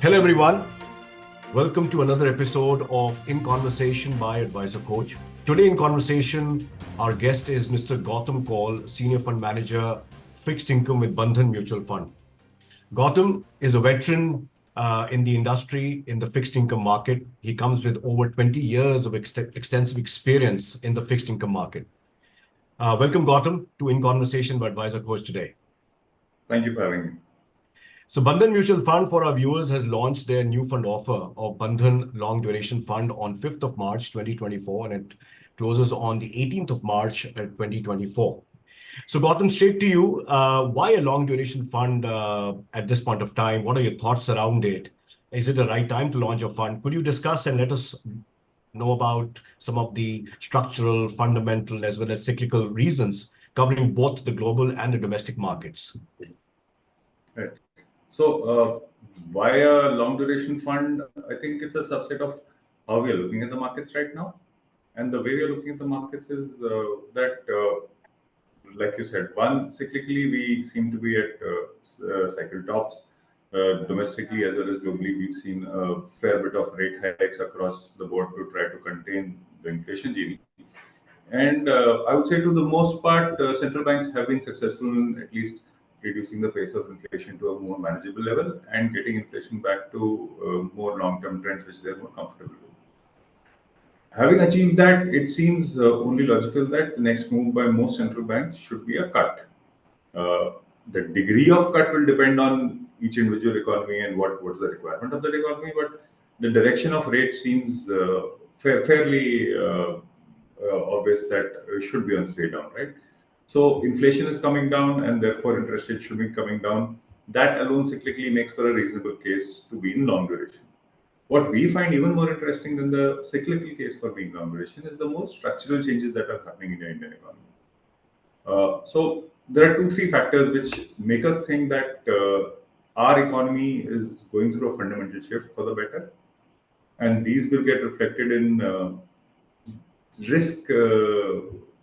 Hello, everyone. Welcome to another episode of In Conversation by Advisor Coach. Today in conversation, our guest is Mr. Gautam Kaul, Senior Fund Manager, Fixed Income with Bandhan Mutual Fund. Gautam is a veteran in the industry in the fixed income market. He comes with over 20 years of extensive experience in the fixed income market. Welcome, Gautam, to In Conversation by Advisor Coach today. Thank you for having me. So Bandhan Mutual Fund, for our viewers, has launched their new fund offer of Bandhan Long Duration Fund on 5th of March 2024, and it closes on the 18th of March 2024. So Gautam, straight to you. Why a long duration fund at this point of time? What are your thoughts around it? Is it the right time to launch a fund? Could you discuss and let us know about some of the structural, fundamental, as well as cyclical reasons covering both the global and the domestic markets? Right. So, why a long duration fund? I think it's a subset of how we are looking at the markets right now. And the way we are looking at the markets is like you said, one, cyclically, we seem to be at cycle tops. Domestically as well as globally, we've seen a fair bit of rate hikes across the board to try to contain the inflation genie. And I would say, to the most part, central banks have been successful in at least reducing the pace of inflation to a more manageable level and getting inflation back to more long-term trends which they're more comfortable with. Having achieved that, it seems only logical that the next move by most central banks should be a cut. Uh, the degree of cut will depend on each individual economy and what's the requirement of that economy, but the direction of rate seems fairly obvious that it should be on its way down, right? So inflation is coming down, and therefore interest rates should be coming down. That alone cyclically makes for a reasonable case to be in long duration. What we find even more interesting than the cyclical case for being long duration is the more structural changes that are happening in the Indian economy. So there are two, three factors which make us think that our economy is going through a fundamental shift for the better, and these will get reflected in risk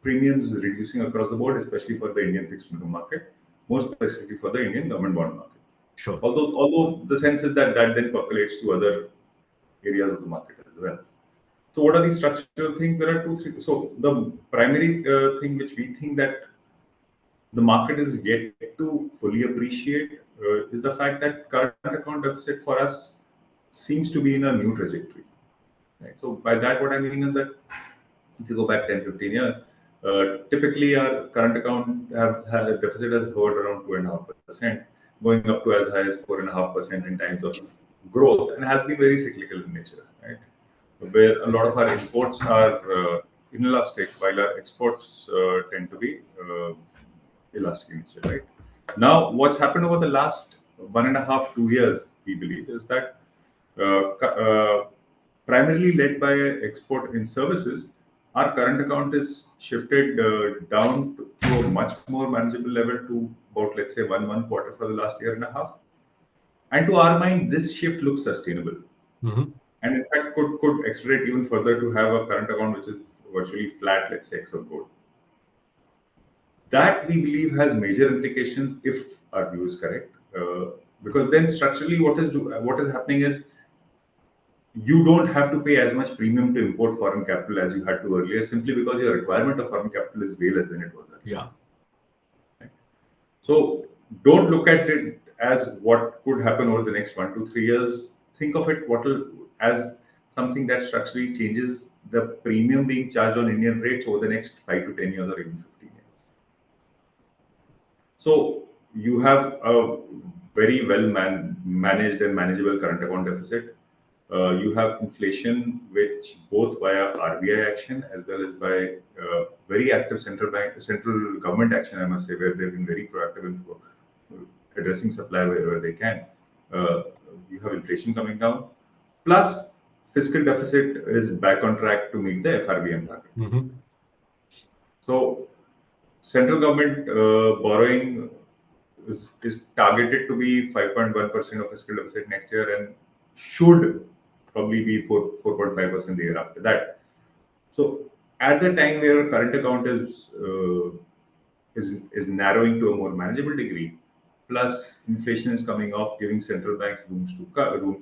premiums reducing across the board, especially for the Indian fixed income market, more specifically for the Indian government bond market. Sure. Although the sense is that that then percolates to other areas of the market as well. So what are these structural things? There are two, three. So the primary thing which we think that the market is yet to fully appreciate is the fact that current account deficit for us seems to be in a new trajectory. Right? So by that, what I mean is that if you go back 10, 15 years, typically our current account has had a deficit has hovered around 2.5%, going up to as high as 4.5% in times of growth, and has been very cyclical in nature, right? Where a lot of our imports are inelastic, while our exports tend to be elastic in nature, right? Now, what's happened over the last 1.5, 2 years, we believe, is that primarily led by export in services, our current account is shifted down to a much more manageable level to about, let's say, one quarter for the last year and a half. And to our mind, this shift looks sustainable. Mm-hmm. And in fact, could accelerate even further to have a current account which is virtually flat, let's say, X of gold. That we believe has major implications if our view is correct, because then structurally what is happening is you don't have to pay as much premium to import foreign capital as you had to earlier, simply because your requirement of foreign capital is way less than it was earlier. Yeah. Right? So don't look at it as what could happen over the next 1 to 3 years. Think of it as something that structurally changes the premium being charged on Indian rates over the next 5 to 10 years or even 15 years. So you have a very well managed and manageable current account deficit. You have inflation, which both via RBI action as well as by very active central government action, I must say, where they've been very proactive in addressing supply wherever they can. Uh, you have inflation coming down, plus fiscal deficit is back on track to meet the FRBM target. Mm-hmm. So central government borrowing is targeted to be 5.1% of fiscal deficit next year, and should probably be 4.5% the year after that. So at the time where our current account is narrowing to a more manageable degree, plus inflation is coming off, giving central banks room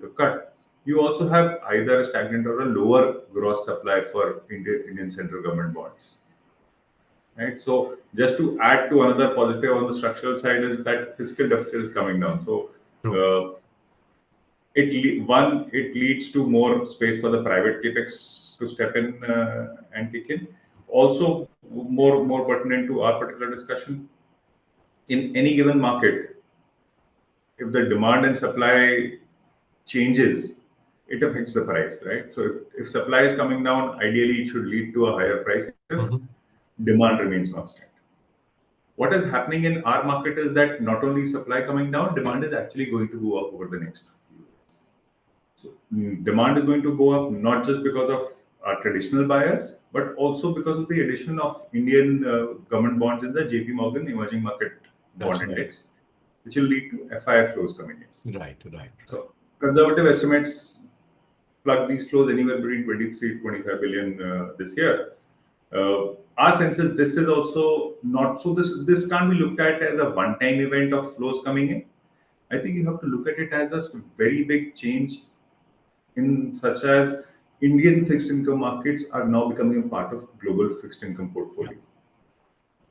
to cut. You also have either a stagnant or a lower gross supply for Indian central government bonds. Right. So just to add to another positive on the structural side is that fiscal deficit is coming down. So True. uh, it leads to more space for the private capex to step in and kick in. Also, more pertinent to our particular discussion, in any given market, if the demand and supply changes, it affects the price, right? So if supply is coming down, ideally it should lead to a higher price if Mhm. demand remains constant. What is happening in our market is that not only supply coming down, demand is actually going to go up over the next few years. So demand is going to go up not just because of our traditional buyers, but also because of the addition of Indian government bonds in the JP Morgan Emerging Market That's Bond right. Index, which will lead to FII flows coming in. Right, right, right. So conservative estimates plug these flows anywhere between 23 to 25 billion this year. Our sense is this is also not so. This can't be looked at as a one-time event of flows coming in. I think you have to look at it as a very big change in such as Indian fixed income markets are now becoming a part of global fixed income Yeah. portfolio,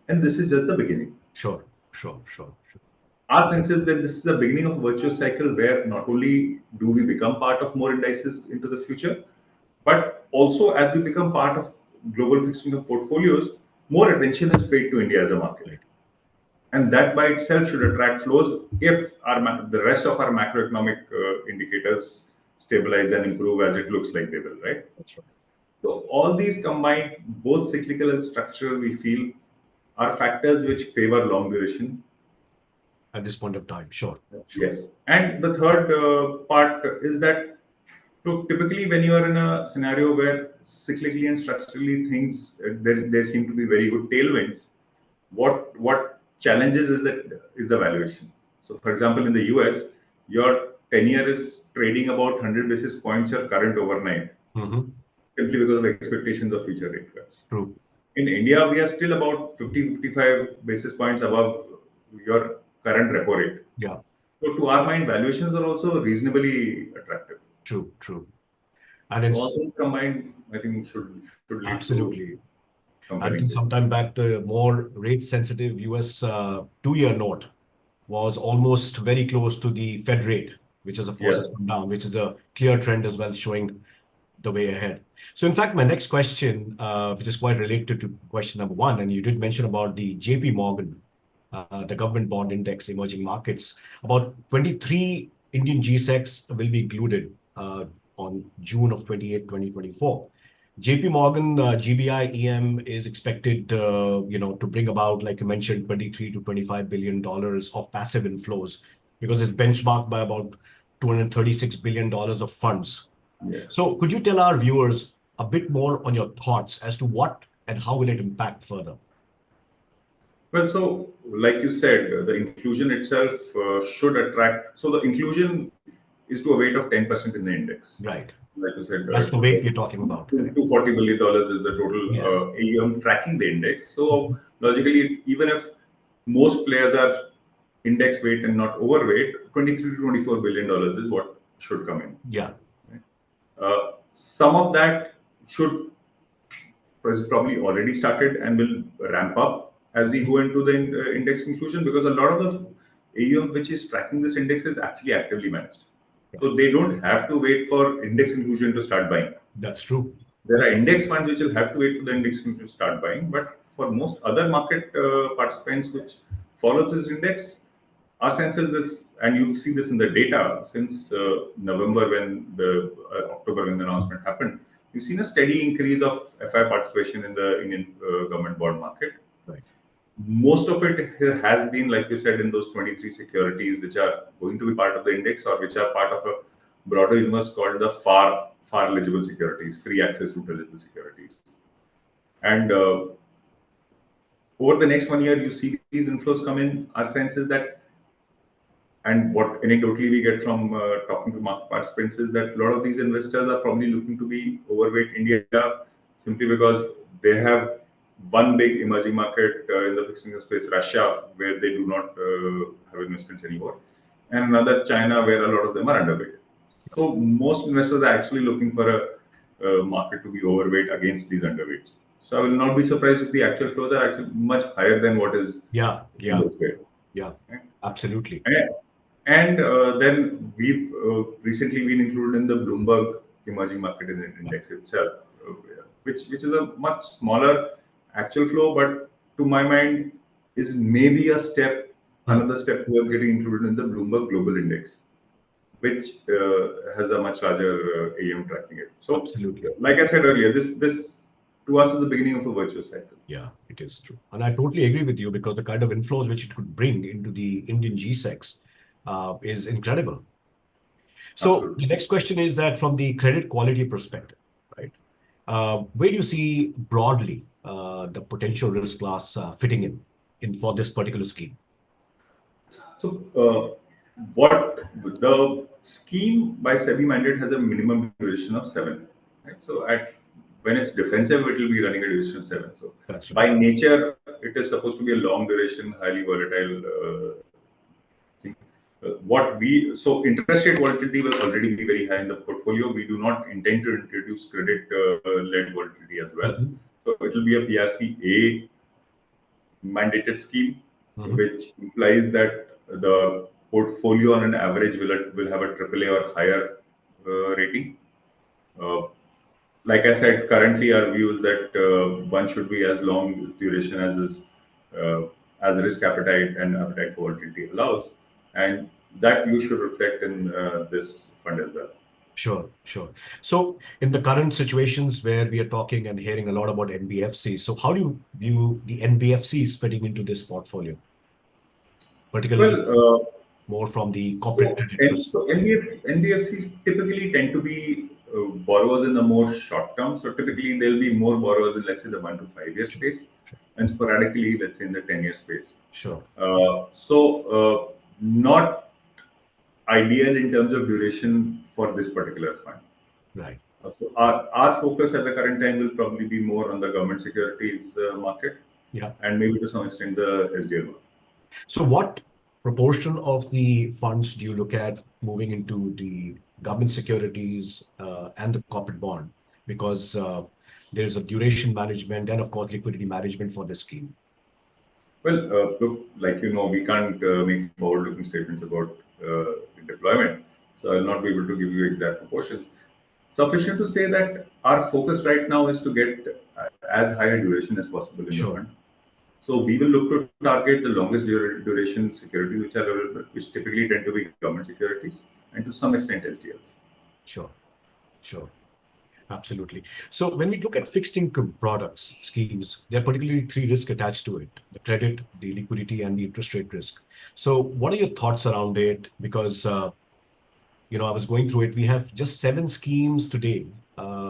and this is just the beginning. Sure, sure, sure, sure. Our sense is that this is the beginning of a virtuous cycle where not only do we become part of more indices into the future, but also as we become part of global fixed income portfolios, more attention is paid to India as a market. Right. And that by itself should attract flows if the rest of our macroeconomic indicators stabilize and improve as it looks like they will, right? That's right. So all these combined, both cyclical and structural, we feel are factors which favor long duration. At this point of time, sure, sure. Yes. And the third part is that so typically, when you are in a scenario where cyclically and structurally things there seem to be very good tailwinds, what challenges is the valuation. So, for example, in the US, your 10-year is trading about 100 basis points your current overnight Mm-hmm. simply because of expectations of future rate cuts. True. In India, we are still about 50-55 basis points above your current repo rate. Yeah, So, to our mind, valuations are also reasonably attractive. true, true. And So it's all those combined, I think should lead to absolutely. compelling Until growth. some time back, the more rate sensitive US 2 year note was almost very close to the Fed rate, which is, of course, has Yes. come down, which is a clear trend as well, showing the way ahead. So, in fact, my next question, which is quite related to question number one, and you did mention about the JP Morgan, the government bond index, emerging markets, about 23 Indian GSECs will be included on June of 28, 2024. JP Morgan GBI EM is expected, to bring about, like you mentioned, 23 to 25 billion dollars of passive inflows because it's benchmarked by about 236 billion dollars of funds. Yes. So, could you tell our viewers a bit more on your thoughts as to what and how will it impact further? Well, so like you said, the inclusion itself should attract. So the inclusion is to a weight of 10% in the index. Right. Like you said, That's the weight we're talking about. Correct. $240 billion is the total Yes. AUM tracking the index. Mhm. So logically, even if most players are index weight and not overweight, 23 to $24 billion is what should come in. Yeah. Some of that should is probably already started and will ramp up as we go into the index inclusion because a lot of the AUM which is tracking this index is actually actively managed. Yeah. So they don't have to wait for index inclusion to start buying. That's true. There are index funds which will have to wait for the index inclusion to start buying, but for most other market participants which follows this index, our sense is this, and you'll see this in the data since November when the October when the announcement happened. You've seen a steady increase of FI participation in the Indian government bond market. Right. Most of it has been, like you said, in those 23 securities which are going to be part of the index or which are part of a broader universe called the FAR eligible securities, free access to eligible securities. And over the next 1 year, you see these inflows come in. Our sense is that, and what anecdotally we get from talking to market participants is that a lot of these investors are probably looking to be overweight India simply because they have one big emerging market in the fixed income space, Russia, where they do not have investments anymore, and another China, where a lot of them are underweight. So most investors are actually looking for a market to be overweight against these underweights. So I will not be surprised if the actual flows are actually much higher than what is Yeah, in yeah, those way. yeah, Okay? absolutely. And then we've recently been included in the Bloomberg Emerging Market Index itself, which is a much smaller actual flow, but to my mind is maybe Hmm, another step towards getting included in the Bloomberg Global Index, which has a much larger AUM tracking it. So, absolutely. like I said earlier, this to us is the beginning of a virtuous cycle. Yeah, it is true. And I totally agree with you because the kind of inflows which it could bring into the Indian GSECs is incredible. So the Absolutely. next question is that from the credit quality perspective, right? Where do you see broadly the potential risk class fitting in for this particular scheme? So, what the scheme by SEBI mandate has a minimum duration of 7. Right? So, at when it's defensive, it will be running a duration of 7. So, That's right. by nature, it is supposed to be a long duration, highly volatile thing. What we so interest rate volatility will already be very high in the portfolio. We do not intend to introduce credit led volatility as well. Mhm, So, it will be a PRCA mandated scheme, mhm. which implies that the portfolio on an average will have a AAA or higher rating. Uh, like I said, currently our view is that one should be as long duration uh, as risk appetite and appetite for volatility allows, and that view should reflect in this fund as well. Sure, sure. So in the current situations where we are talking and hearing a lot about NBFCs, so how do you view the NBFCs fitting into this portfolio, Well, particularly more from the corporate credit So perspective? NBFCs typically tend to be borrowers in the more short term. So typically there'll be more borrowers in, let's say, the 1 to 5 year Sure, space, sure, and sporadically, let's say, in the 10-year space. sure. Not ideal in terms of duration for this particular fund. Right. So our focus at the current time will probably be more on the government securities market, Yeah. and maybe to some extent the SDL market. So what proportion of the funds do you look at moving into the government securities and the corporate bond? Because there's a duration management and, of course, liquidity management for the scheme. Well, look, like we can't make forward-looking statements about deployment, so I'll not be able to give you exact proportions. Sufficient to say that our focus right now is to get as high a duration as possible in the Sure, fund. So we will look to target the longest duration securities which are available, which typically tend to be government securities and to some extent SDLs. sure, sure. Absolutely. So when we look at fixed income products, schemes, there are particularly three risks attached to it: the credit, the liquidity, and the interest rate risk. So what are your thoughts around it? Because I was going through it. We have just 7 schemes today,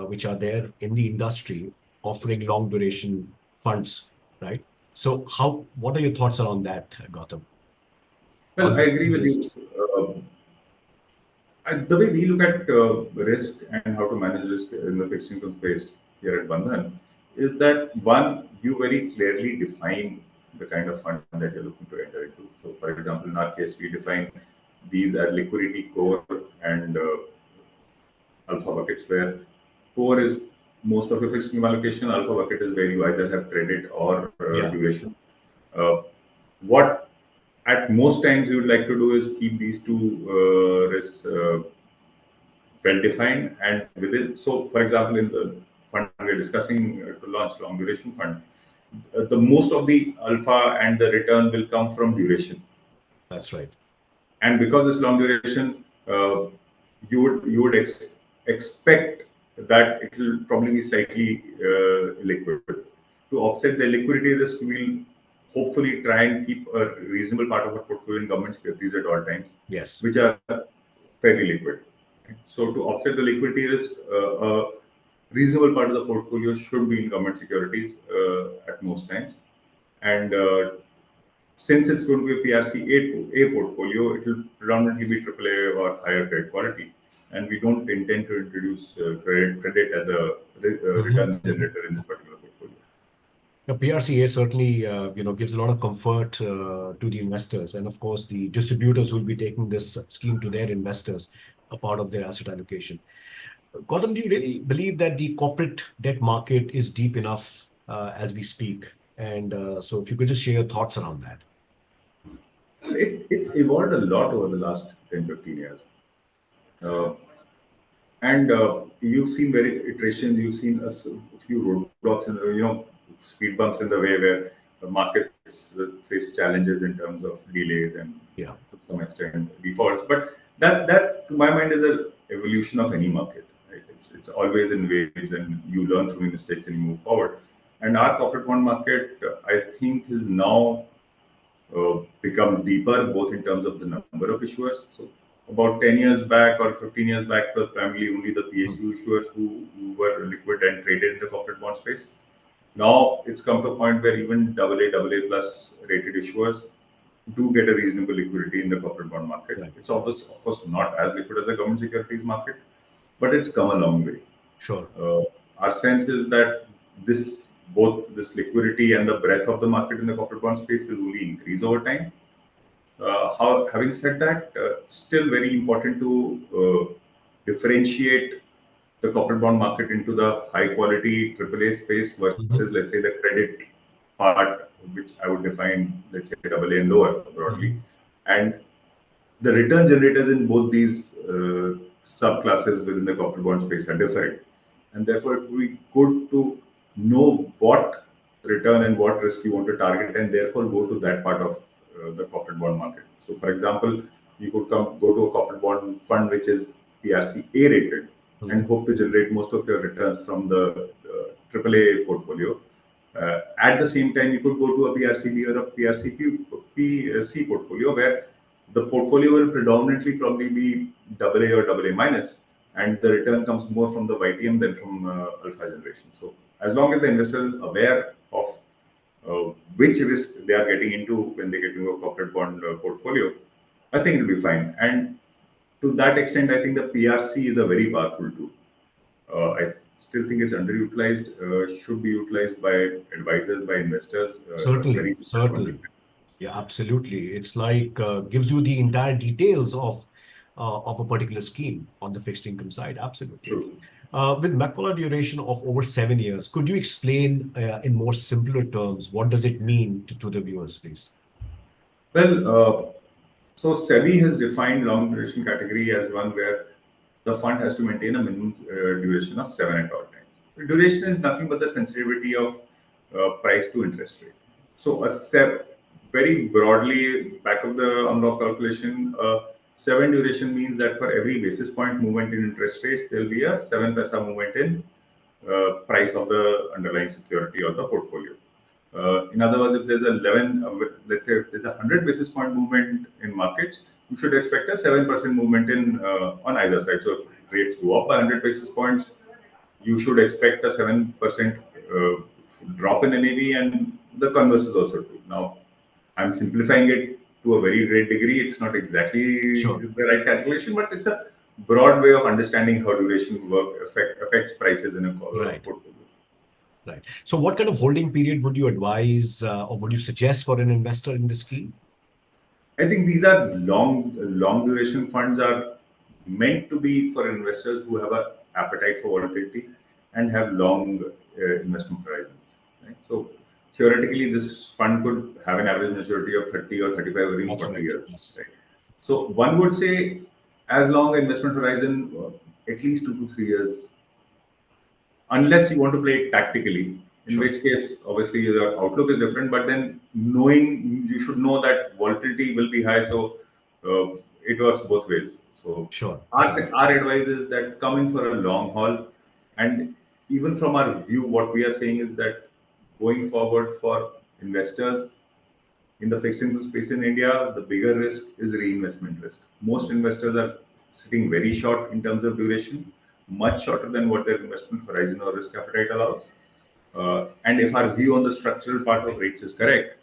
which are there in the industry offering long duration funds, right? So what are your thoughts around that, Gautam, Well, on I these agree three with you. risks? The way we look at risk and how to manage risk in the fixed income space here at Bandhan is that one, you very clearly define the kind of fund that you're looking to enter into. So, for example, in our case, we define these as liquidity, core, and alpha buckets, where core is most of your fixed income allocation, alpha bucket is where you either have credit or Yeah, duration. Uh, what at most times we would like to do is keep these two risks well defined and within. So, for example, in the fund we're discussing to launch, long duration fund, the most of the alpha and the return will come from duration. that's right. And because it's long duration, you would expect that it will probably be slightly liquid. To offset the liquidity risk, we'll hopefully try and keep a reasonable part of our portfolio in government securities at all times, Yes, which are fairly liquid. So to offset the liquidity risk, a reasonable part of the portfolio should be in government securities at most times. And since it's going to be a PRC A portfolio, it will predominantly be AAA or higher credit quality. And we don't intend to introduce credit as a Mhm, return mhm. generator in this particular portfolio. The PRCA certainly, gives a lot of comfort to the investors, and of course, the distributors will be taking this scheme to their investors, a part of their asset allocation. Gautam, do you really believe that the corporate debt market is deep enough as we speak? And so, if you could just share your thoughts around that. It's evolved a lot over the last 10, 15 years. Uh, and you've seen very iterations, you've seen a few roadblocks and, speed bumps in the way where the markets face challenges in terms of delays and Yeah. to some extent defaults. But that to my mind is an evolution of any market. Right? It's always in waves, and you learn from your mistakes and you move forward. And our corporate bond market, I think, is now become deeper, both in terms of the number of issuers. So about 10 years back or 15 years back, it was primarily only the Mm. PSU issuers who were liquid and traded in the corporate bond space. Now it's come to a point where even AA plus rated issuers do get a reasonable liquidity in the corporate bond market. Right. It's of course not as liquid as the government securities market, but it's come a long way. Sure. Uh, our sense is that this both this liquidity and the breadth of the market in the corporate bond space will only increase over time. Having said that, it's still very important to differentiate the corporate bond market into the high quality AAA space Hmm. versus, let's say, the credit part, which I would define, let's say, AA and lower broadly. Hmm. And the return generators in both these subclasses within the corporate bond space are different. And therefore, it would be good to know what return and what risk you want to target, and therefore go to that part of the corporate bond market. So, for example, you could go to a corporate bond fund which is PRC A rated and Hmm. hope to generate most of your returns from the AAA portfolio. At the same time, you could go to a PRCB or a PRCC portfolio where the portfolio will predominantly probably be AA or AA minus, and the return comes more from the YTM than from alpha generation. So, as long as the investor is aware of which risk they are getting into when they get into a corporate bond portfolio, I think it'll be fine. And to that extent, I think the PRC is a very powerful tool. I still think it's underutilized, should be utilized by advisors, by investors. It's Certainly. very simple to Certainly. understand. Yeah, absolutely. It's like gives you the entire details of a particular scheme on the fixed income side. Absolutely. True. With macro duration of over 7 years, could you explain in more simpler terms what does it mean to the viewers, please? Well, so SEBI has defined long duration category as one where the fund has to maintain a minimum duration of 7 at all times. Duration is nothing but the sensitivity of price to interest rate. So very broadly, back of the envelope calculation, 7 duration means that for every basis point movement in interest rates, there will be a 7 paisa movement in price of the underlying security or the portfolio. In other words, if there's 11, let's say if there's a 100 basis point movement in markets, you should expect a 7% movement in on either side. So if rates go up by 100 basis points, you should expect a 7% drop in NAV, and the converse is also true. Now, I'm simplifying it to a very great degree. It's not exactly Sure. the right calculation, but it's a broad way of understanding how duration affects prices in a Right. portfolio. Right. So, what kind of holding period would you advise or would you suggest for an investor in this scheme? I think these are long duration funds are meant to be for investors who have a appetite for volatility and have long investment horizons. Right? So theoretically, this fund could have an average maturity of 30 or 35 or even That's 40 right. years. Yes. Right? So one would say, as long investment horizon, at least 2 to 3 years, unless you want to play it tactically, in Sure. which case obviously your outlook is different. But then knowing you should know that volatility will be high, so it works both ways. So Sure. our Sure. our advice is that come in for a long haul, and even from our view, what we are saying is that going forward for investors in the fixed income space in India, the bigger risk is reinvestment risk. Most investors are sitting very short in terms of duration, much shorter than what their investment horizon or risk appetite allows. And if our view on the structural part of rates is correct,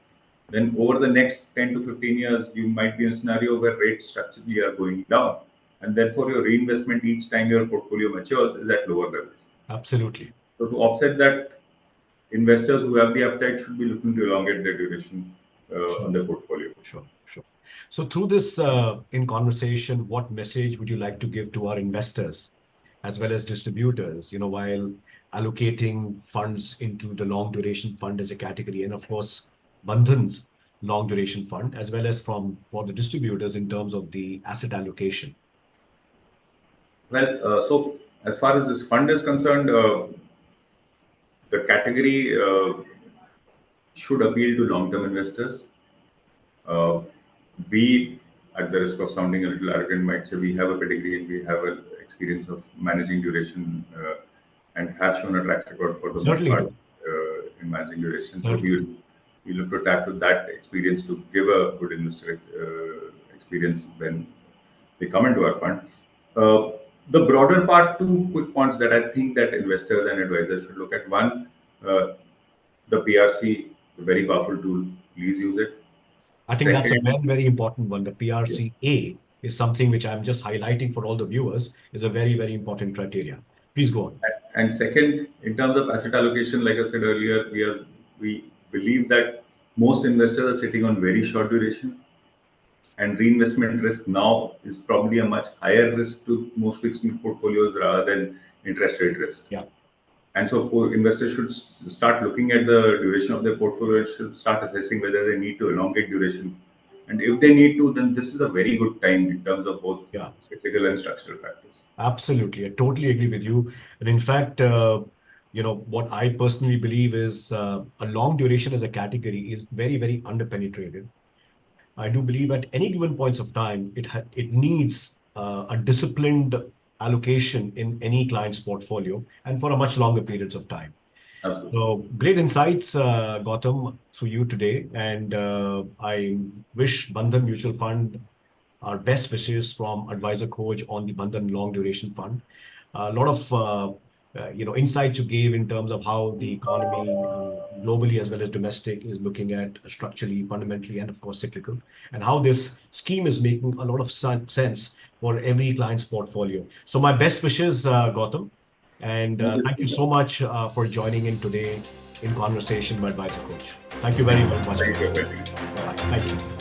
then over the next 10 to 15 years, you might be in a scenario where rates structurally are going down. And therefore, your reinvestment each time your portfolio matures is at lower levels. Absolutely. So, to offset that, investors who have the appetite should be looking to elongate their duration Sure, on their portfolio. sure, sure. So through this in conversation, what message would you like to give to our investors as well as distributors, while allocating funds into the long duration fund as a category, and of course, Bandhan's long duration fund, as well as for the distributors in terms of the asset allocation? Well, so as far as this fund is concerned, the category should appeal to long-term investors. Uh, we, at the risk of sounding a little arrogant, might say we have a pedigree and we have an experience of managing duration and have shown a track record for the most Certainly part do. in managing duration. So Certainly do. we look to tap to that experience to give a good investor experience when they come into our fund. Uh, the broader part, two quick points that I think that investors and advisors should look at. One, uh, the PRC, a very powerful tool. Please use it. I think that's a Second, very, very important one. The yeah. PRCA is something which I'm just highlighting for all the viewers, is a very, very important criteria. Please go on. And second, in terms of asset allocation, like I said earlier, we believe that most investors are sitting on very short duration, and reinvestment risk now is probably a much higher risk to most fixed income portfolios rather than interest rate risk. Yeah. And so investors should start looking at the duration of their portfolio and should start assessing whether they need to elongate duration. And if they need to, then this is a very good time in terms of both Yeah. cyclical and structural factors. Absolutely. I totally agree with you. And in fact, what I personally believe is a long duration as a category is very, very underpenetrated. I do believe at any given points of time, it needs a disciplined allocation in any client's portfolio and for a much longer periods of time. Absolutely. So great insights, Gautam, through you today. And I wish Bandhan Mutual Fund our best wishes from Advisor Coach on the Bandhan Long Duration Fund. A lot of insights you gave in terms of how the economy globally as well as domestic is looking at structurally, fundamentally, and of course cyclical, and how this scheme is making a lot of sense for every client's portfolio. So my best wishes, Gautam, and Thank thank you you. so much for joining in today in Conversation with Advisor Coach. Thank you very, very much for Thank your you. time. Bye-bye. Thank you.